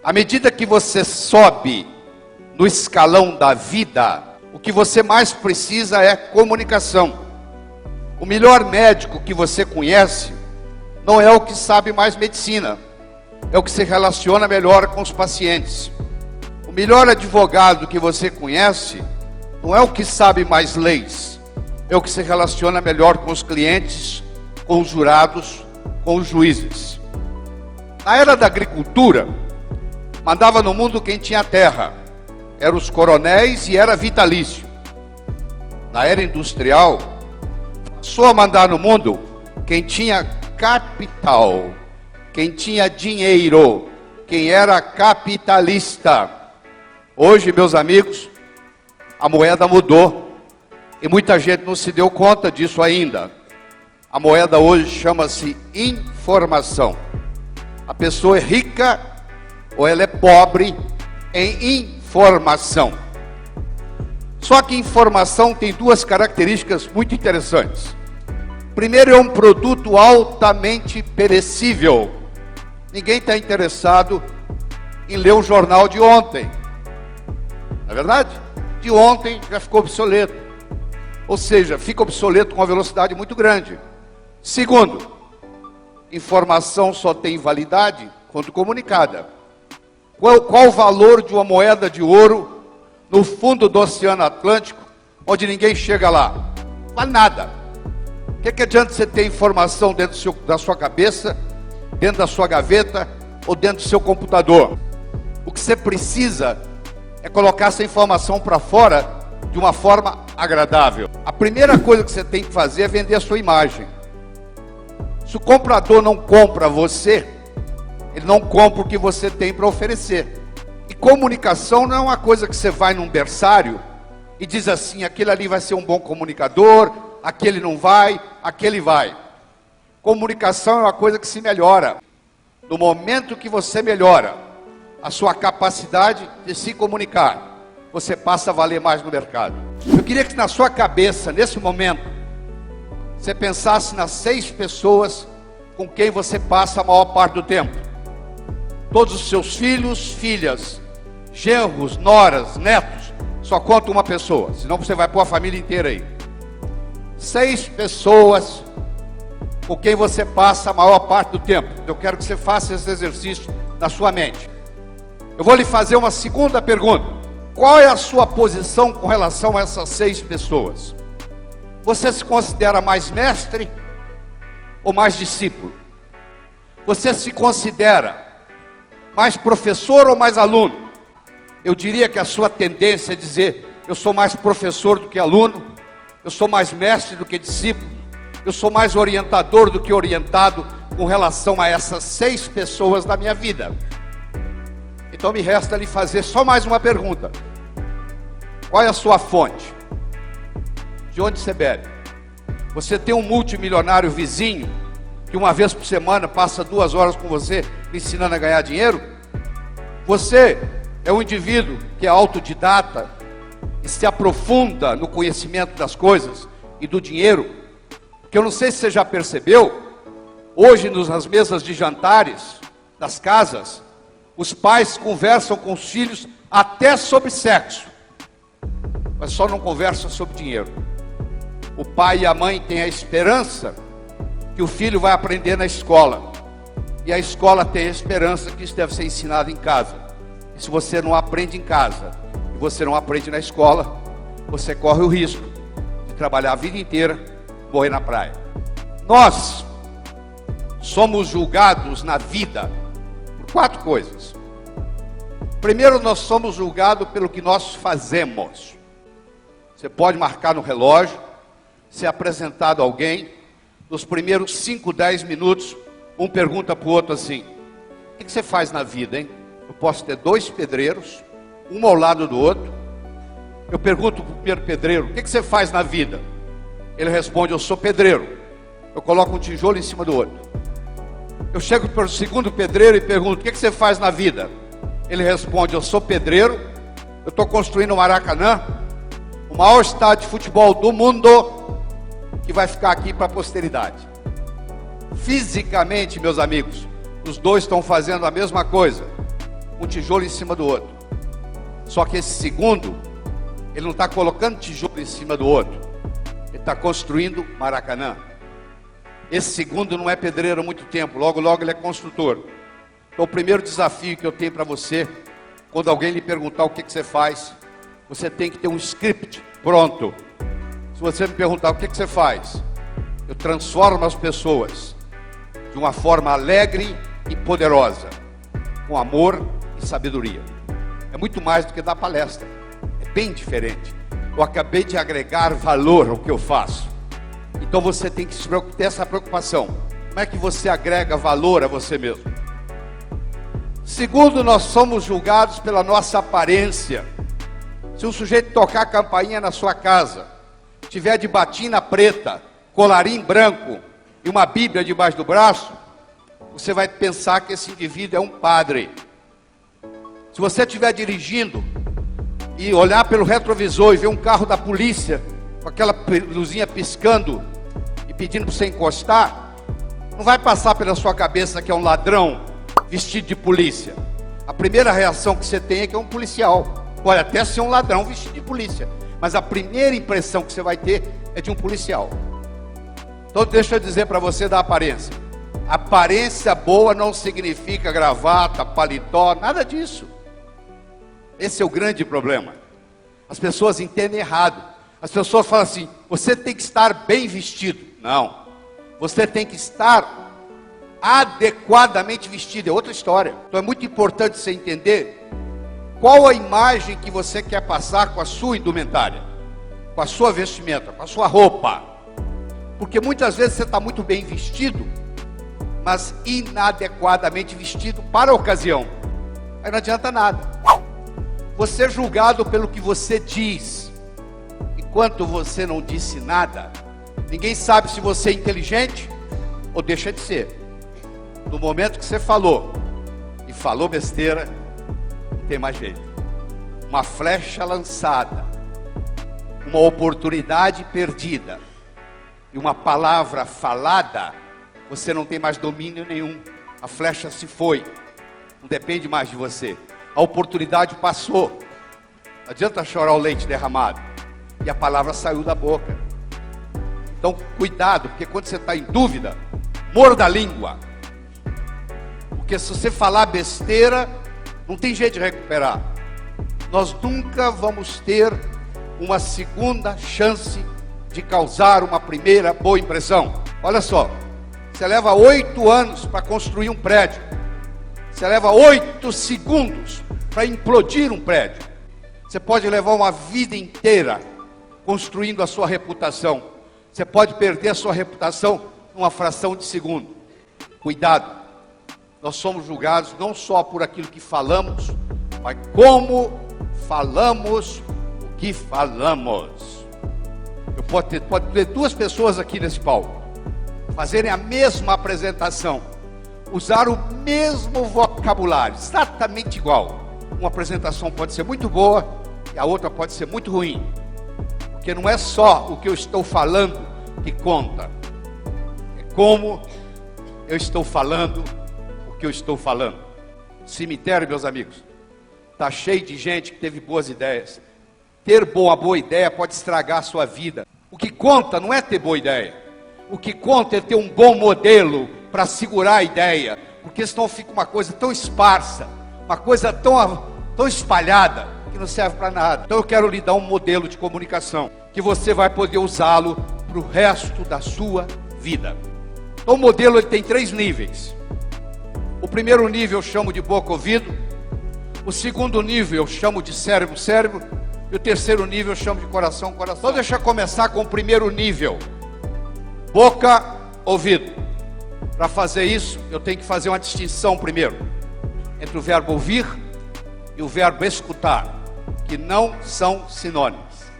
À medida que você sobe no escalão da vida, o que você mais precisa é comunicação. O melhor médico que você conhece não é o que sabe mais medicina, é o que se relaciona melhor com os pacientes. O melhor advogado que você conhece não é o que sabe mais leis, é o que se relaciona melhor com os clientes, com os jurados, com os juízes. Na era da agricultura, mandava no mundo quem tinha terra, eram os coronéis e era vitalício. Na era industrial, passou a mandar no mundo quem tinha capital, quem tinha dinheiro, quem era capitalista. Hoje, meus amigos, a moeda mudou e muita gente não se deu conta disso ainda. A moeda hoje chama-se informação. A pessoa é rica ou ela é pobre em informação. Só que informação tem duas características muito interessantes. Primeiro, é um produto altamente perecível. Ninguém está interessado em ler o jornal de ontem. Não é verdade? De ontem já ficou obsoleto. Ou seja, fica obsoleto com uma velocidade muito grande. Segundo, informação só tem validade quando comunicada. Qual o valor de uma moeda de ouro no fundo do Oceano Atlântico, onde ninguém chega lá? Não vale nada. O que adianta você ter informação dentro da sua cabeça, dentro da sua gaveta ou dentro do seu computador? O que você precisa é colocar essa informação para fora de uma forma agradável. A primeira coisa que você tem que fazer é vender a sua imagem. Se o comprador não compra você, ele não compra o que você tem para oferecer. E comunicação não é uma coisa que você vai num berçário e diz assim, aquele ali vai ser um bom comunicador, aquele não vai, aquele vai. Comunicação é uma coisa que se melhora. No momento que você melhora a sua capacidade de se comunicar, você passa a valer mais no mercado. Eu queria que na sua cabeça, nesse momento, você pensasse nas 6 pessoas com quem você passa a maior parte do tempo. Todos os seus filhos, filhas, genros, noras, netos, só conta uma pessoa, senão você vai pôr a família inteira aí. 6 pessoas com quem você passa a maior parte do tempo. Eu quero que você faça esse exercício na sua mente. Eu vou lhe fazer uma segunda pergunta. Qual é a sua posição com relação a essas 6 pessoas? Você se considera mais mestre ou mais discípulo? Você se considera mais professor ou mais aluno? Eu diria que a sua tendência é dizer, eu sou mais professor do que aluno, eu sou mais mestre do que discípulo, eu sou mais orientador do que orientado com relação a essas 6 pessoas da minha vida. Então me resta lhe fazer só mais uma pergunta. Qual é a sua fonte? De onde você bebe? Você tem um multimilionário vizinho que uma vez por semana passa 2 horas com você lhe ensinando a ganhar dinheiro? Você é um indivíduo que é autodidata e se aprofunda no conhecimento das coisas e do dinheiro? Porque eu não sei se você já percebeu, hoje nas mesas de jantares das casas, os pais conversam com os filhos até sobre sexo, mas só não conversam sobre dinheiro. O pai e a mãe têm a esperança que o filho vai aprender na escola, e a escola tem a esperança que isso deve ser ensinado em casa. E se você não aprende em casa, e você não aprende na escola, você corre o risco de trabalhar a vida inteira, morrer na praia. Nós somos julgados na vida por 4 coisas. Primeiro, nós somos julgados pelo que nós fazemos. Você pode marcar no relógio, ser apresentado a alguém, nos primeiros 5, 10 minutos, um pergunta para o outro assim, o que você faz na vida, hein? Eu posso ter 2 pedreiros, um ao lado do outro. Eu pergunto para o primeiro pedreiro, o que você faz na vida? Ele responde, eu sou pedreiro. Eu coloco um tijolo em cima do outro. Eu chego para o segundo pedreiro e pergunto, o que você faz na vida? Ele responde, eu sou pedreiro, eu estou construindo o Maracanã, o maior estádio de futebol do mundo, que vai ficar aqui para a posteridade. Fisicamente, meus amigos, os 2 estão fazendo a mesma coisa. um tijolo em cima do outro. Só que esse segundo, ele não está colocando tijolo em cima do outro. Ele está construindo Maracanã. Esse segundo não é pedreiro há muito tempo. Logo, logo ele é construtor. Então o primeiro desafio que eu tenho para você, quando alguém lhe perguntar o que você faz, você tem que ter um script pronto. Se você me perguntar o que você faz, eu transformo as pessoas de uma forma alegre e poderosa, com amor e sabedoria. É muito mais do que dar palestra. É bem diferente. Eu acabei de agregar valor ao que eu faço. Então você tem que ter essa preocupação. Como é que você agrega valor a você mesmo? Segundo, nós somos julgados pela nossa aparência. Se um sujeito tocar a campainha na sua casa, tiver de batina preta, colarinho branco e uma Bíblia debaixo do braço, você vai pensar que esse indivíduo é um padre. Se você estiver dirigindo e olhar pelo retrovisor e ver um carro da polícia com aquela luzinha piscando e pedindo para você encostar, não vai passar pela sua cabeça que é um ladrão vestido de polícia. A primeira reação que você tem é que é um policial. Pode até ser um ladrão vestido de polícia, mas a primeira impressão que você vai ter é de um policial. Então deixa eu dizer para você da aparência. Aparência boa não significa gravata, paletó, nada disso. Esse é o grande problema. As pessoas entendem errado. As pessoas falam assim, você tem que estar bem vestido. Não, você tem que estar adequadamente vestido, é outra história. Então é muito importante você entender qual a imagem que você quer passar com a sua indumentária, com a sua vestimenta, com a sua roupa. Porque muitas vezes você está muito bem vestido, mas inadequadamente vestido para a ocasião. Aí não adianta nada. Você é julgado pelo que você diz. Enquanto você não disse nada, ninguém sabe se você é inteligente ou deixa de ser. No momento que você falou, e falou besteira, não tem mais jeito. Uma flecha lançada, uma oportunidade perdida, e uma palavra falada, você não tem mais domínio nenhum. A flecha se foi, não depende mais de você. A oportunidade passou. Não adianta chorar o leite derramado. E a palavra saiu da boca. Então cuidado, porque quando você está em dúvida, morda a língua. Porque se você falar besteira, não tem jeito de recuperar. Nós nunca vamos ter uma segunda chance de causar uma primeira boa impressão. Olha só, você leva 8 anos para construir um prédio. Você leva 8 segundos para implodir um prédio. Você pode levar uma vida inteira construindo a sua reputação. Você pode perder a sua reputação numa fração de segundo. Cuidado. Nós somos julgados não só por aquilo que falamos, mas como falamos o que falamos. Pode ter 2 pessoas aqui nesse palco, fazerem a mesma apresentação, usar o mesmo vocabulário, exatamente igual. Uma apresentação pode ser muito boa e a outra pode ser muito ruim. Porque não é só o que eu estou falando que conta, é como eu estou falando o que eu estou falando. O cemitério, meus amigos, está cheio de gente que teve boas ideias. Ter uma boa ideia pode estragar a sua vida. O que conta não é ter boa ideia. O que conta é ter um bom modelo para segurar a ideia. Porque senão fica uma coisa tão esparsa, uma coisa tão espalhada, que não serve para nada. Então eu quero lhe dar um modelo de comunicação, que você vai poder usá-lo para o resto da sua vida. Então o modelo ele tem 3 níveis. O primeiro nível eu chamo de boca-ouvido. O segundo nível eu chamo de cérebro-cérebro. E o terceiro nível eu chamo de coração-coração. Então deixa eu começar com o primeiro nível. Boca-ouvido. Para fazer isso, eu tenho que fazer uma distinção primeiro entre o verbo ouvir e o verbo escutar, que não são sinônimos.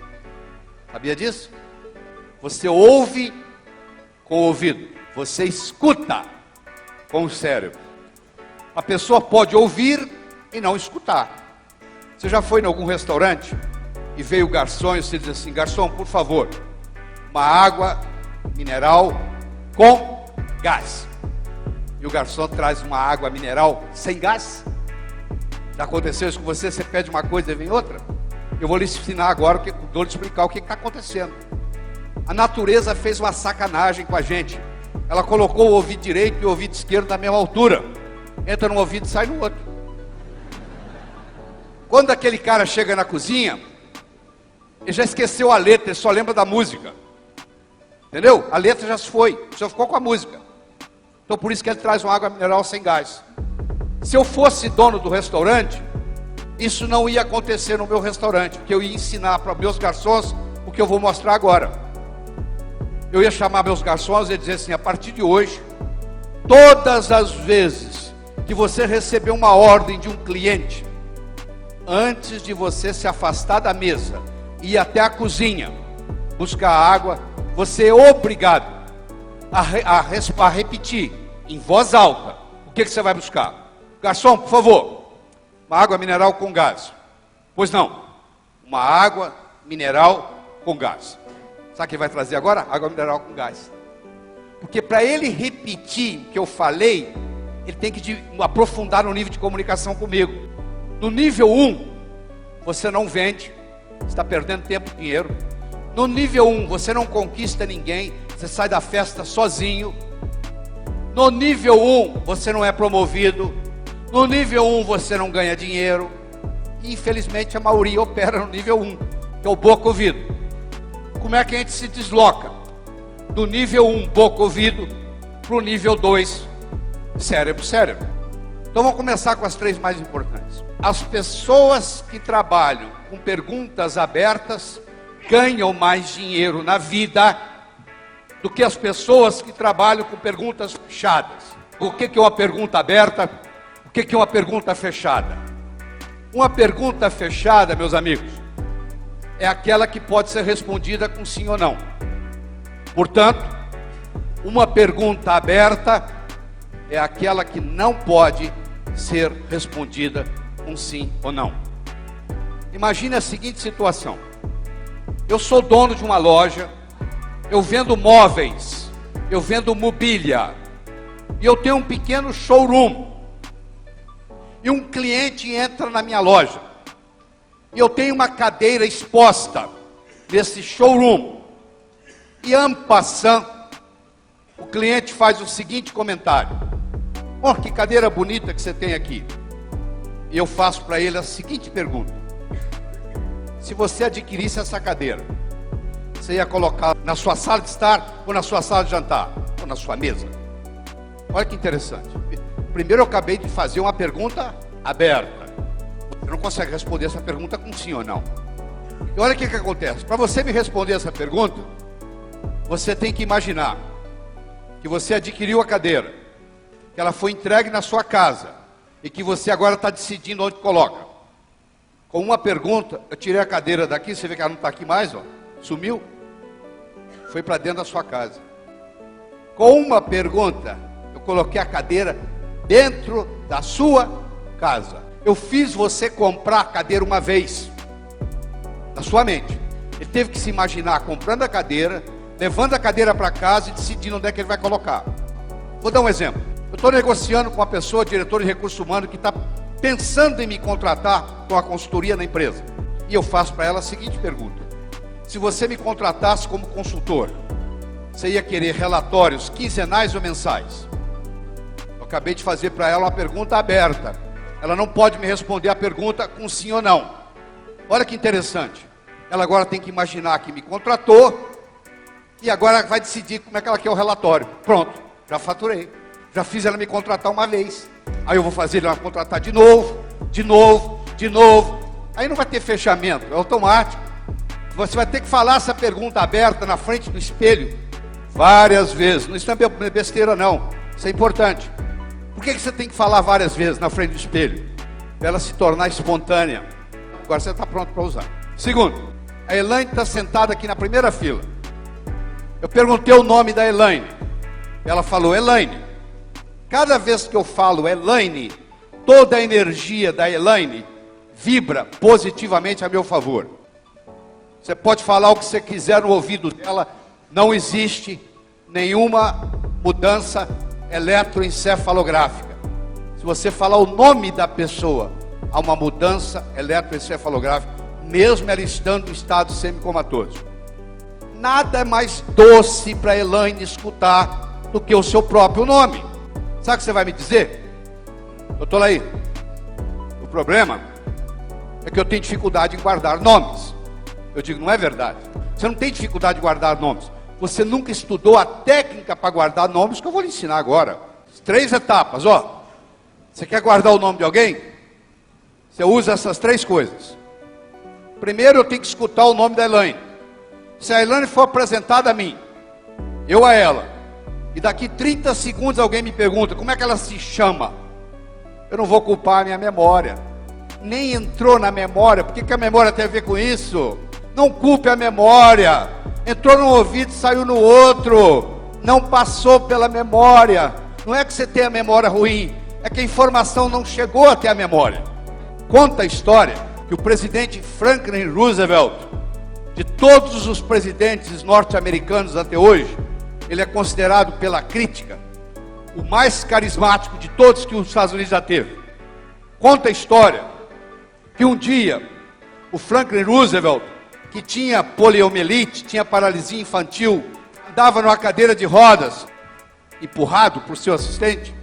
Sabia disso? Você ouve com o ouvido, você escuta com o cérebro. A pessoa pode ouvir e não escutar. Você já foi em algum restaurante e veio o garçom e você diz assim: garçom, por favor, uma água mineral com gás. E o garçom traz uma água mineral sem gás. Já aconteceu isso com você? Você pede uma coisa e vem outra? Eu vou lhe ensinar agora, vou lhe explicar o que está acontecendo. A natureza fez uma sacanagem com a gente. Ela colocou o ouvido direito e o ouvido esquerdo na mesma altura. Entra num ouvido e sai no outro. Quando aquele cara chega na cozinha, ele já esqueceu a letra, ele só lembra da música. Entendeu? A letra já se foi, só ficou com a música. Então por isso que ele traz uma água mineral sem gás. Se eu fosse dono do restaurante, isso não ia acontecer no meu restaurante, porque eu ia ensinar para meus garçons o que eu vou mostrar agora. Eu ia chamar meus garçons e ia dizer assim: a partir de hoje, todas as vezes que você receber uma ordem de um cliente, antes de você se afastar da mesa e ir até a cozinha buscar água, você é obrigado a repetir em voz alta o que você vai buscar. Garçom, por favor, uma água mineral com gás. Pois não, uma água mineral com gás. Sabe o que ele vai trazer agora? Água mineral com gás. Porque para ele repetir o que eu falei, ele tem que aprofundar no nível de comunicação comigo. No nível 1, você não vende, você está perdendo tempo e dinheiro. No nível 1, você não conquista ninguém, você sai da festa sozinho. No nível 1, você não é promovido. No nível 1, você não ganha dinheiro. E infelizmente a maioria opera no nível 1, que é o boca ouvido. Como é que a gente se desloca do nível 1, boca ouvido, para o nível 2, cérebro. Então vamos começar com as 3 mais importantes. As pessoas que trabalham com perguntas abertas ganham mais dinheiro na vida do que as pessoas que trabalham com perguntas fechadas. O que é uma pergunta aberta? O que é uma pergunta fechada? Uma pergunta fechada, meus amigos, é aquela que pode ser respondida com sim ou não. Portanto, uma pergunta aberta é aquela que não pode ser respondida com sim ou não. Imagine a seguinte situação: eu sou dono de uma loja, eu vendo móveis, eu vendo mobília, e eu tenho um pequeno showroom, e um cliente entra na minha loja, e eu tenho uma cadeira exposta nesse showroom, e en passant, o cliente faz o seguinte comentário: oh, que cadeira bonita que você tem aqui. E eu faço para ele a seguinte pergunta: se você adquirisse essa cadeira, você ia colocar na sua sala de estar, ou na sua sala de jantar, ou na sua mesa? Olha que interessante. Primeiro eu acabei de fazer uma pergunta aberta. Você não consegue responder essa pergunta com sim ou não. E olha o que acontece. Para você me responder essa pergunta, você tem que imaginar que você adquiriu a cadeira, que ela foi entregue na sua casa, e que você agora está decidindo onde coloca. Com uma pergunta, eu tirei a cadeira daqui, você vê que ela não está aqui mais, ó, sumiu, foi para dentro da sua casa. Com uma pergunta, eu coloquei a cadeira dentro da sua casa. Eu fiz você comprar a cadeira uma vez, na sua mente. Ele teve que se imaginar comprando a cadeira, levando a cadeira para casa e decidindo onde é que ele vai colocar. Vou dar um exemplo. Eu estou negociando com uma pessoa, diretor de recursos humanos, que está pensando em me contratar com a consultoria na empresa. E eu faço para ela a seguinte pergunta: se você me contratasse como consultor, você ia querer relatórios quinzenais ou mensais? Eu acabei de fazer para ela uma pergunta aberta. Ela não pode me responder a pergunta com sim ou não. Olha que interessante. Ela agora tem que imaginar que me contratou e agora vai decidir como é que ela quer o relatório. Pronto, já faturei. Já fiz ela me contratar uma vez. Aí eu vou fazer ela contratar de novo. Aí não vai ter fechamento, é automático. Você vai ter que falar essa pergunta aberta na frente do espelho várias vezes. Não, isso não é besteira não, isso é importante. Por que você tem que falar várias vezes na frente do espelho? Para ela se tornar espontânea. Agora você está pronto para usar. Segundo, a Elaine está sentada aqui na primeira fila. Eu perguntei o nome da Elaine. Ela falou Elaine. Cada vez que eu falo Elaine, toda a energia da Elaine vibra positivamente a meu favor. Você pode falar o que você quiser no ouvido dela, não existe nenhuma mudança eletroencefalográfica. Se você falar o nome da pessoa, a uma mudança eletroencefalográfica, mesmo ela estando em estado semicomatoso. Nada é mais doce para Elaine escutar do que o seu próprio nome. Sabe o que você vai me dizer? Doutor Laí, o problema é que eu tenho dificuldade em guardar nomes. Eu digo, não é verdade. Você não tem dificuldade de guardar nomes. Você nunca estudou a técnica para guardar nomes que eu vou lhe ensinar agora. 3 etapas, ó. Você quer guardar o nome de alguém? Você usa essas 3 coisas. Primeiro eu tenho que escutar o nome da Elaine. Se a Elaine for apresentada a mim, eu a ela, e daqui 30 segundos alguém me pergunta como é que ela se chama, eu não vou culpar a minha memória. Nem entrou na memória. Por que a memória tem a ver com isso? Não culpe a memória. Entrou num ouvido e saiu no outro. Não passou pela memória. Não é que você tem a memória ruim, é que a informação não chegou até a memória. Conta a história que o presidente Franklin Roosevelt, de todos os presidentes norte-americanos até hoje, ele é considerado pela crítica o mais carismático de todos que os Estados Unidos já teve. Conta a história que um dia o Franklin Roosevelt, que tinha poliomielite, tinha paralisia infantil, andava numa cadeira de rodas, empurrado por seu assistente.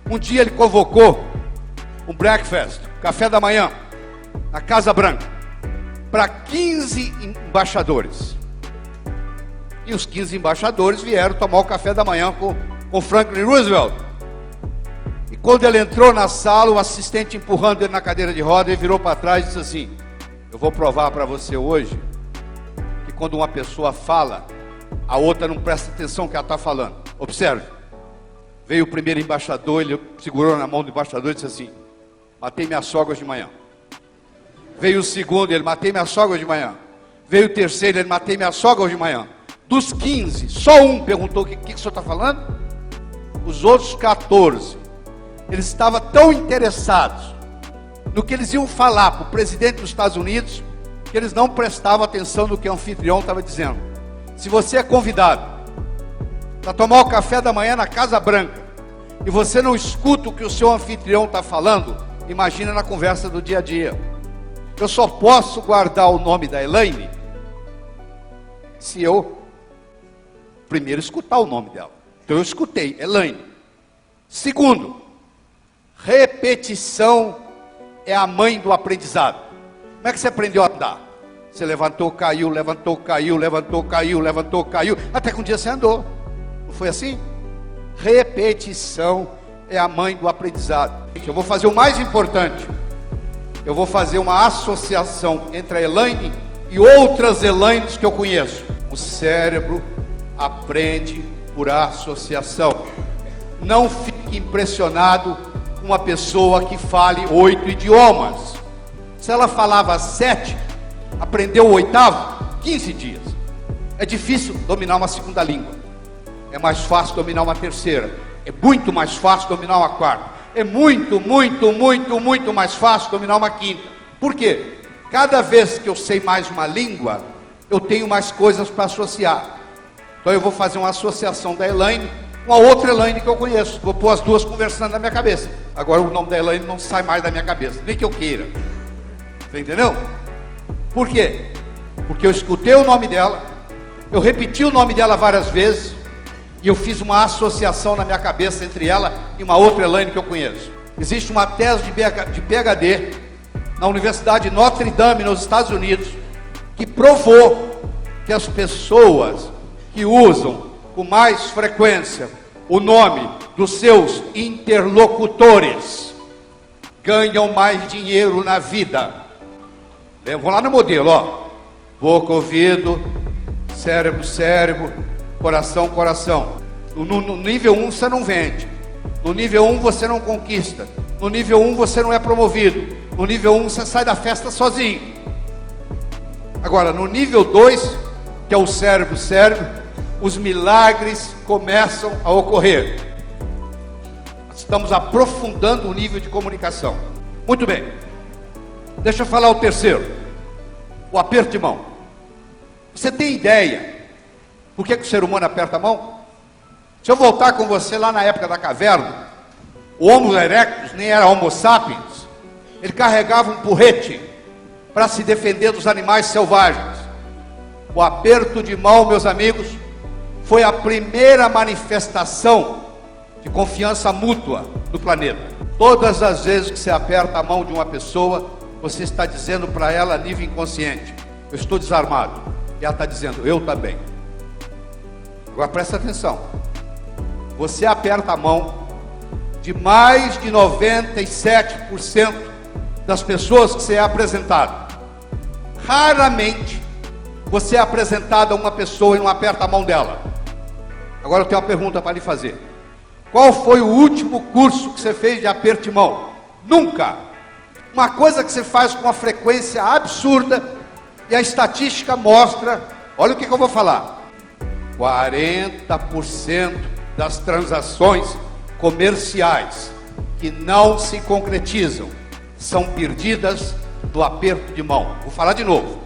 Um dia ele convocou um breakfast, café da manhã, na Casa Branca, para 15 embaixadores. E os 15 embaixadores vieram tomar o café da manhã com Franklin Roosevelt. E quando ele entrou na sala, o assistente empurrando ele na cadeira de roda, ele virou para trás e disse assim: eu vou provar para você hoje que quando uma pessoa fala, a outra não presta atenção no que ela está falando. Observe. Veio o primeiro embaixador, ele segurou na mão do embaixador e disse assim: matei minha sogra de manhã. Veio o segundo, ele: matei minha sogra de manhã. Veio o terceiro, ele: matei minha sogra de manhã. Dos 15, só um perguntou: o que o senhor está falando? Os outros 14, eles estavam tão interessados no que eles iam falar para o presidente dos Estados Unidos, que eles não prestavam atenção no que o anfitrião estava dizendo. Se você é convidado para tomar o café da manhã na Casa Branca, e você não escuta o que o seu anfitrião está falando, imagina na conversa do dia a dia. Eu só posso guardar o nome da Elaine se eu primeiro escutar o nome dela. Então eu escutei, Elaine. Segundo, repetição é a mãe do aprendizado. Como é que você aprendeu a andar? Você levantou, caiu, levantou, caiu, levantou, caiu, levantou, caiu, até que um dia você andou. Não foi assim? Repetição é a mãe do aprendizado. Eu vou fazer o mais importante. Eu vou fazer uma associação entre a Elaine e outras Elaines que eu conheço. O cérebro aprende por associação. Não fique impressionado com uma pessoa que fale 8 idiomas. Se ela falava 7, aprendeu o 8º, 15 dias. É difícil dominar uma segunda língua. É mais fácil dominar uma terceira. É muito mais fácil dominar uma quarta. É muito mais fácil dominar uma quinta. Por quê? Cada vez que eu sei mais uma língua, eu tenho mais coisas para associar. Então eu vou fazer uma associação da Elaine com a outra Elaine que eu conheço. Vou pôr as duas conversando na minha cabeça. Agora o nome da Elaine não sai mais da minha cabeça, nem que eu queira. Você entendeu? Por quê? Porque eu escutei o nome dela, eu repeti o nome dela várias vezes, e eu fiz uma associação na minha cabeça entre ela e uma outra Elaine que eu conheço. Existe uma tese de PhD na Universidade de Notre Dame, nos Estados Unidos, que provou que as pessoas que usam com mais frequência o nome dos seus interlocutores ganham mais dinheiro na vida. Vamos lá no modelo, ó. Boca, ouvido, cérebro, cérebro, coração, coração. No nível 1 você não vende. No nível 1 você não conquista. No nível 1 você não é promovido. No nível 1 você sai da festa sozinho. Agora, no nível 2, que é o cérebro, os milagres começam a ocorrer. Estamos aprofundando o nível de comunicação. Muito bem. Deixa eu falar o terceiro. O aperto de mão. Você tem ideia por que o ser humano aperta a mão? Se eu voltar com você lá na época da caverna, o Homo erectus nem era Homo sapiens. ele carregava um porrete para se defender dos animais selvagens. O aperto de mão, meus amigos, foi a primeira manifestação de confiança mútua do planeta. Todas as vezes que você aperta a mão de uma pessoa, você está dizendo para ela, a nível inconsciente, eu estou desarmado. E ela está dizendo, eu também. Agora presta atenção. Você aperta a mão de mais de 97% das pessoas que você é apresentado. Raramente você é apresentado a uma pessoa e não aperta a mão dela. Agora eu tenho uma pergunta para lhe fazer. Qual foi o último curso que você fez de aperto de mão? Nunca. Uma coisa que você faz com uma frequência absurda e a estatística mostra, olha o que eu vou falar. 40% das transações comerciais que não se concretizam são perdidas do aperto de mão. Vou falar de novo.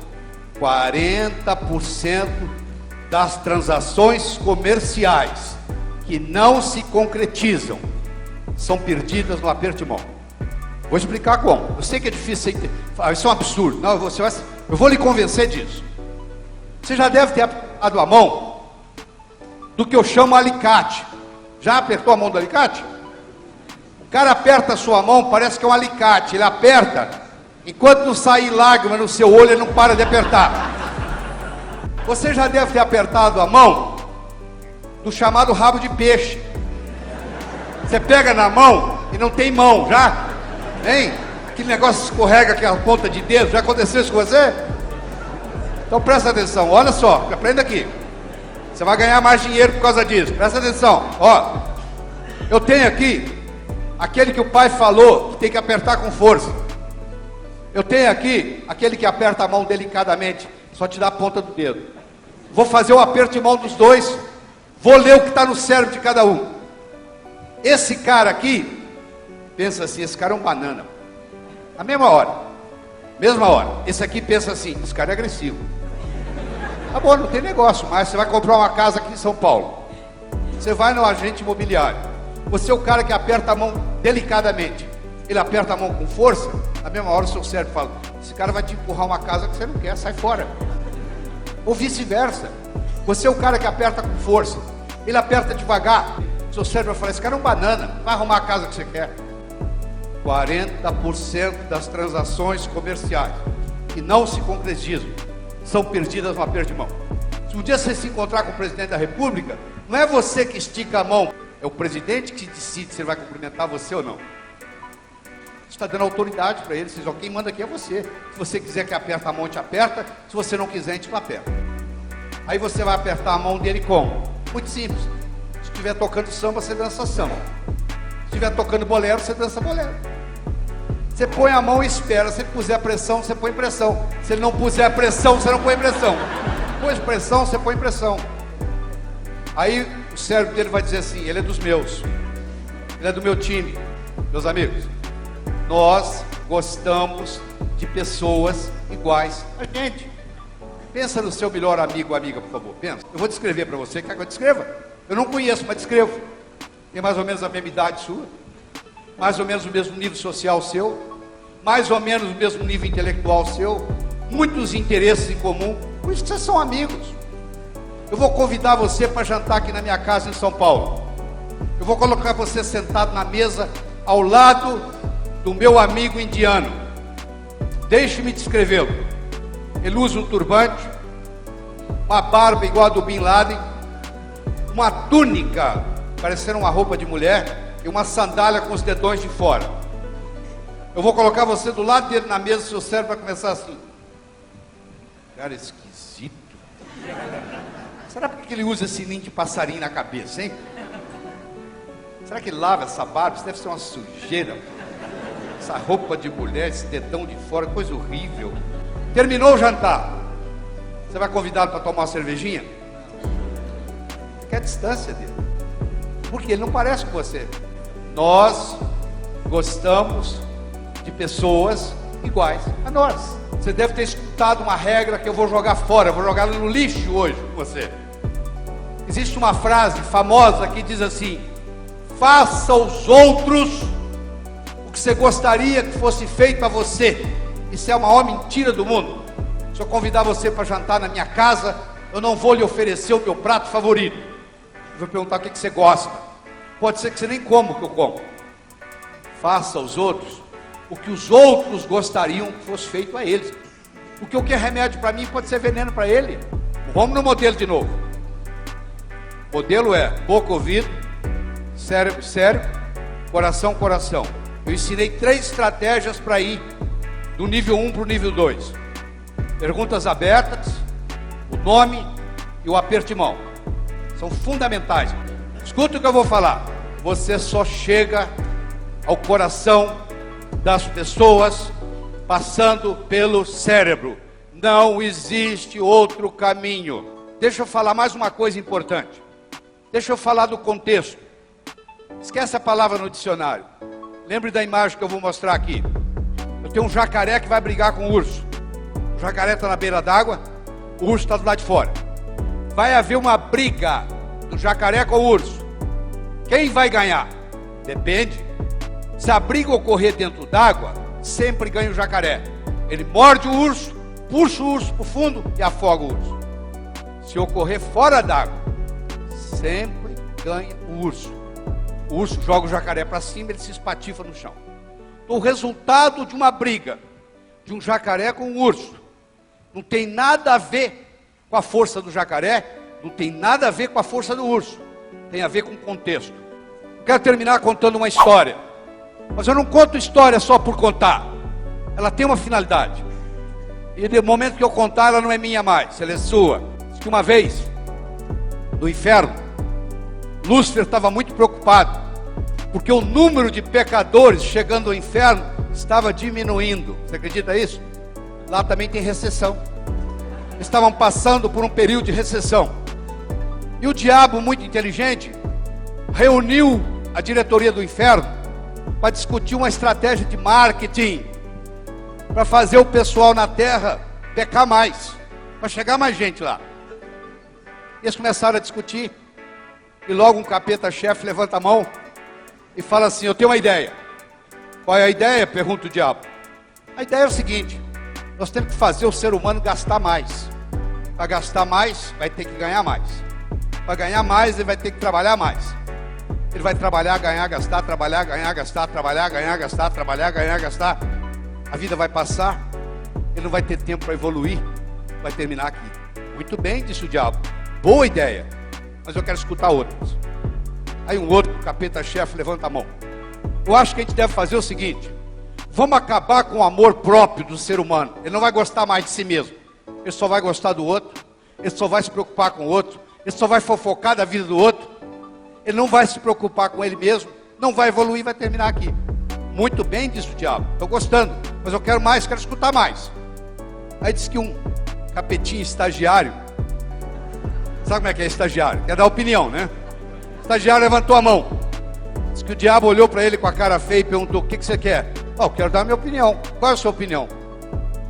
40% das transações comerciais que não se concretizam são perdidas no aperto de mão. Vou explicar como. Eu sei que é difícil, isso é um absurdo. Não, eu vou lhe convencer disso. Você já deve ter apertado a mão do que eu chamo alicate. Já apertou a mão do alicate? O cara aperta a sua mão, parece que é um alicate. Ele aperta, enquanto não sair lágrima no seu olho, ele não para de apertar. Você já deve ter apertado a mão do chamado rabo de peixe. Você pega na mão e não tem mão, já? Hein? Aquele negócio escorrega aquela ponta de dedo, já aconteceu isso com você? Então presta atenção, olha só, aprenda aqui. Você vai ganhar mais dinheiro por causa disso, presta atenção. Ó, eu tenho aqui aquele que o pai falou que tem que apertar com força. Eu tenho aqui aquele que aperta a mão delicadamente, só te dá a ponta do dedo. Vou fazer o aperto de mão dos dois, vou ler o que está no cérebro de cada um. Esse cara aqui, pensa assim, esse cara é um banana. Na mesma hora. Esse aqui pensa assim, esse cara é agressivo. Tá bom, não tem negócio, mas você vai comprar uma casa aqui em São Paulo. Você vai no agente imobiliário. Você é o cara que aperta a mão delicadamente. Ele aperta a mão com força, na mesma hora o seu cérebro fala, esse cara vai te empurrar uma casa que você não quer, sai fora. Ou vice-versa. Você é o cara que aperta com força. Ele aperta devagar. Seu cérebro vai falar, esse cara é um banana, vai arrumar a casa que você quer. 40% das transações comerciais que não se concretizam são perdidas no aperto de mão. Se um dia você se encontrar com o presidente da República, não é você que estica a mão, é o presidente que decide se ele vai cumprimentar você ou não. Você está dando autoridade para ele, ó, quem manda aqui é você. Se você quiser que aperte a mão, te aperta. Se você não quiser, a gente não aperta. Aí você vai apertar a mão dele como? Muito simples. Se estiver tocando samba, você dança samba. Se estiver tocando bolero, você dança bolero. Você põe a mão e espera. Se ele puser pressão, você põe pressão. Se ele não puser pressão, você não põe pressão. Pôs pressão, você põe pressão. Aí o cérebro dele vai dizer assim, ele é dos meus. Ele é do meu time. Meus amigos, nós gostamos de pessoas iguais a gente. Pensa no seu melhor amigo ou amiga, por favor. Pensa. Eu vou descrever para você. Quer que eu descreva? Eu não conheço, mas descrevo. Tem mais ou menos a mesma idade sua. Mais ou menos o mesmo nível social seu. Mais ou menos o mesmo nível intelectual seu. Muitos interesses em comum. Por isso que vocês são amigos. Eu vou convidar você para jantar aqui na minha casa em São Paulo. Eu vou colocar você sentado na mesa ao lado do meu amigo indiano. Deixe-me descrevê-lo. Ele usa um turbante, uma barba igual a do Bin Laden, uma túnica parecendo uma roupa de mulher e uma sandália com os dedões de fora. Eu vou colocar você do lado dele na mesa, seu cérebro vai começar assim. Cara esquisito. Será porque ele usa esse ninho de passarinho na cabeça, hein? Será que ele lava essa barba? Isso deve ser uma sujeira. Essa roupa de mulher, esse dedão de fora, coisa horrível. Terminou o jantar. Você vai convidá-lo para tomar uma cervejinha? Fique à distância dele. Porque ele não parece com você. Nós gostamos de pessoas iguais a nós. Você deve ter escutado uma regra que eu vou jogar fora, vou jogar no lixo hoje com você. Existe uma frase famosa que diz assim: faça aos outros o que você gostaria que fosse feito a você. Isso é a maior mentira do mundo. Se eu convidar você para jantar na minha casa, eu não vou lhe oferecer o meu prato favorito. Eu vou perguntar o que você gosta. Pode ser que você nem coma o que eu como. Faça aos outros o que os outros gostariam que fosse feito a eles. Porque o que é remédio para mim pode ser veneno para ele. Vamos no modelo de novo. O modelo é boca, ouvido, cérebro, cérebro, coração, coração. Eu ensinei 3 estratégias para ir do nível 1 para o nível 2. Perguntas abertas, o nome e o aperto de mão. São fundamentais. Escuta o que eu vou falar. Você só chega ao coração das pessoas passando pelo cérebro. Não existe outro caminho. Deixa eu falar mais uma coisa importante. Deixa eu falar do contexto. Esquece a palavra no dicionário. Lembre da imagem que eu vou mostrar aqui. Eu tenho um jacaré que vai brigar com o urso. O jacaré está na beira d'água, o urso está do lado de fora. Vai haver uma briga do jacaré com o urso. Quem vai ganhar? Depende. Se a briga ocorrer dentro d'água, sempre ganha o jacaré. Ele morde o urso, puxa o urso para o fundo e afoga o urso. Se ocorrer fora d'água, sempre ganha o urso. O urso joga o jacaré para cima, ele se espatifa no chão. Então, o resultado de uma briga de um jacaré com um urso não tem nada a ver com a força do jacaré, não tem nada a ver com a força do urso. Tem a ver com o contexto. Quero terminar contando uma história. Mas eu não conto história só por contar. Ela tem uma finalidade. E no momento que eu contar, ela não é minha mais, ela é sua. Diz que uma vez, no inferno, Lúcifer estava muito preocupado, porque o número de pecadores chegando ao inferno estava diminuindo. Você acredita nisso? Lá também tem recessão. Estavam passando por um período de recessão. E o diabo, muito inteligente, reuniu a diretoria do inferno para discutir uma estratégia de marketing, para fazer o pessoal na terra pecar mais, para chegar mais gente lá. Eles começaram a discutir, e logo um capeta-chefe levanta a mão e fala assim: eu tenho uma ideia. Qual é a ideia? Pergunta o diabo. A ideia é o seguinte: nós temos que fazer o ser humano gastar mais. Para gastar mais, vai ter que ganhar mais. Para ganhar mais, ele vai ter que trabalhar mais. Ele vai trabalhar, ganhar, gastar, trabalhar, ganhar, gastar, trabalhar, ganhar, gastar, trabalhar, ganhar, gastar. A vida vai passar, ele não vai ter tempo para evoluir, vai terminar aqui. Muito bem, disse o diabo. Boa ideia, mas eu quero escutar outras. Aí um outro capeta-chefe levanta a mão. Eu acho que a gente deve fazer o seguinte: vamos acabar com o amor próprio do ser humano. Ele não vai gostar mais de si mesmo. Ele só vai gostar do outro. Ele só vai se preocupar com o outro. Ele só vai fofocar da vida do outro. Ele não vai se preocupar com ele mesmo. Não vai evoluir, vai terminar aqui. Muito bem, disse o diabo. Estou gostando, mas eu quero mais, quero escutar mais. Aí disse que um capetinho estagiário. Sabe como é que é estagiário? Quer dar opinião, né? O estagiário levantou a mão. Disse que o diabo olhou para ele com a cara feia e perguntou: o que você quer? Eu quero dar a minha opinião. Qual é a sua opinião?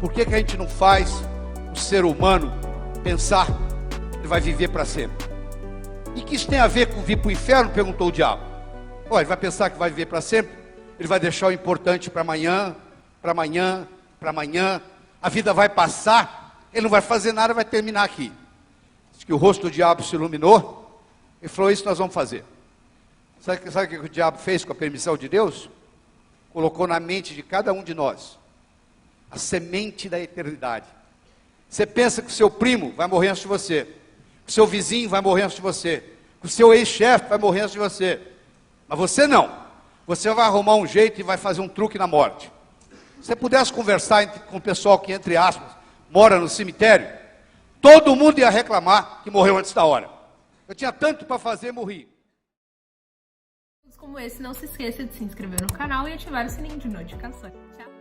Por que a gente não faz o ser humano pensar que ele vai viver para sempre? E que isso tem a ver com vir para o inferno? Perguntou o diabo. Ele vai pensar que vai viver para sempre? Ele vai deixar o importante para amanhã, para amanhã, para amanhã. A vida vai passar, ele não vai fazer nada, vai terminar aqui. Diz que o rosto do diabo se iluminou e falou: isso nós vamos fazer. Sabe o que o diabo fez com a permissão de Deus? Colocou na mente de cada um de nós a semente da eternidade. Você pensa que o seu primo vai morrer antes de você, que o seu vizinho vai morrer antes de você, que o seu ex-chefe vai morrer antes de você, mas você não. Você vai arrumar um jeito e vai fazer um truque na morte. Se você pudesse conversar com o pessoal que, entre aspas, mora no cemitério, todo mundo ia reclamar que morreu antes da hora. Eu tinha tanto para fazer e morri. Como esse, não se esqueça de se inscrever no canal e ativar o sininho de notificações. Tchau!